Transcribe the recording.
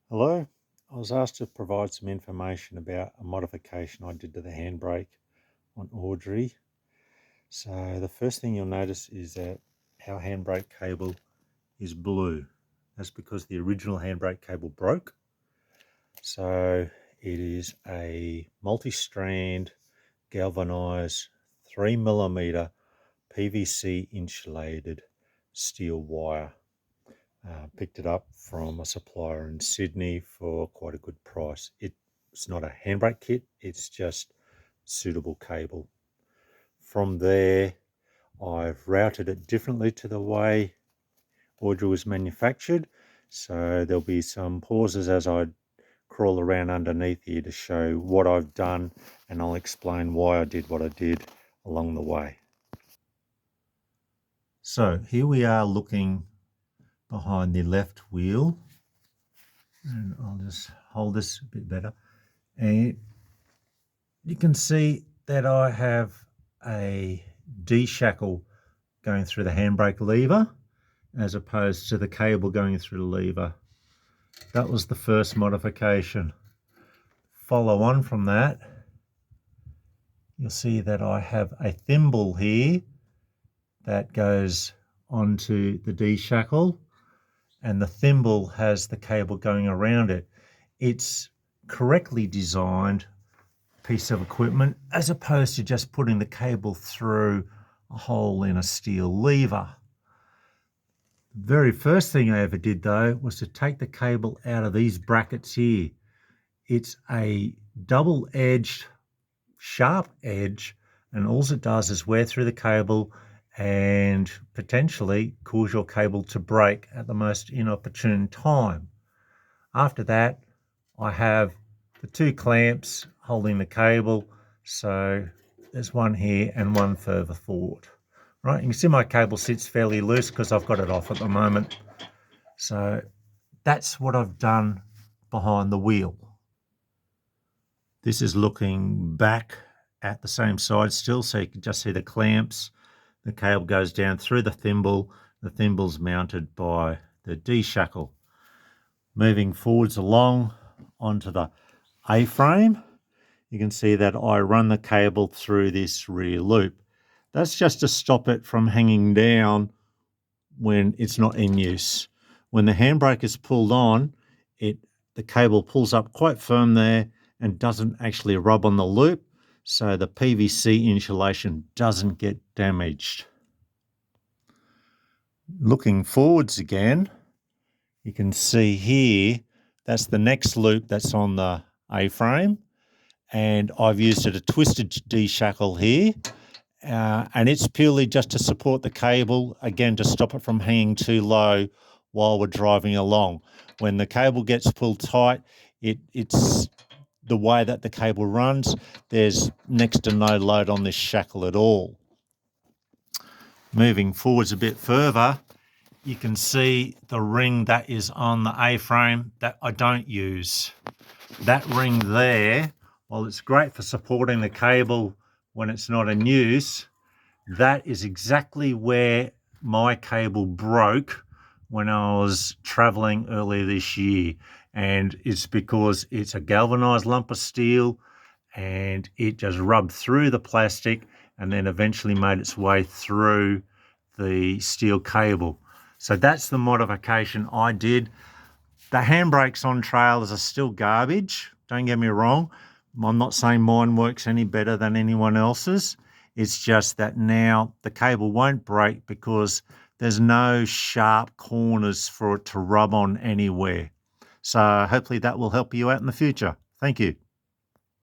Hello, I was asked to provide some information about a modification I did to the handbrake on Audrey. So the first thing you'll notice is that our handbrake cable is blue. That's because the original handbrake cable broke. So it is a multi-strand galvanized 3mm PVC insulated steel wire. Picked it up from a supplier in Sydney for quite a good price. It's not a handbrake kit, it's just suitable cable. From there, I've routed it differently to the way Audrey was manufactured. So there'll be some pauses as I crawl around underneath here to show what I've done, and I'll explain why I did what I did along the way. So here we are looking behind the left wheel, and I'll just hold this a bit better, and you can see that I have a D-shackle going through the handbrake lever as opposed to the cable going through the lever. That was the first modification. Follow on from that, you'll see that I have a thimble here that goes onto the D-shackle, and the thimble has the cable going around it. It's correctly designed piece of equipment as opposed to just putting the cable through a hole in a steel lever. The very first thing I ever did though was to take the cable out of these brackets here. It's a double-edged sharp edge, and all it does is wear through the cable and potentially cause your cable to break at the most inopportune time. After that, I have the two clamps holding the cable. So there's one here and one further forward. Right, you can see my cable sits fairly loose because I've got it off at the moment. So that's what I've done behind the wheel. This is looking back at the same side still, so you can just see the clamps. The cable goes down through the thimble. The thimble's mounted by the D-shackle. Moving forwards along onto the A-frame, you can see that I run the cable through this rear loop. That's just to stop it from hanging down when it's not in use. When the handbrake is pulled on, the cable pulls up quite firm there and doesn't actually rub on the loop, so the PVC insulation doesn't get damaged. Looking forwards again, you can see here, that's the next loop that's on the A-frame, and I've used a twisted D-shackle here, and it's purely just to support the cable, again, to stop it from hanging too low while we're driving along. When the cable gets pulled tight, it's the way that the cable runs, there's next to no load on this shackle at all. Moving forwards a bit further, you can see the ring that is on the A-frame that I don't use. That ring there, while it's great for supporting the cable when it's not in use, that is exactly where my cable broke when I was traveling earlier this year. And it's because it's a galvanized lump of steel and it just rubbed through the plastic and then eventually made its way through the steel cable. So that's the modification I did. The handbrakes on trailers are still garbage, don't get me wrong. I'm not saying mine works any better than anyone else's. It's just that now the cable won't break because there's no sharp corners for it to rub on anywhere. So hopefully that will help you out in the future. Thank you.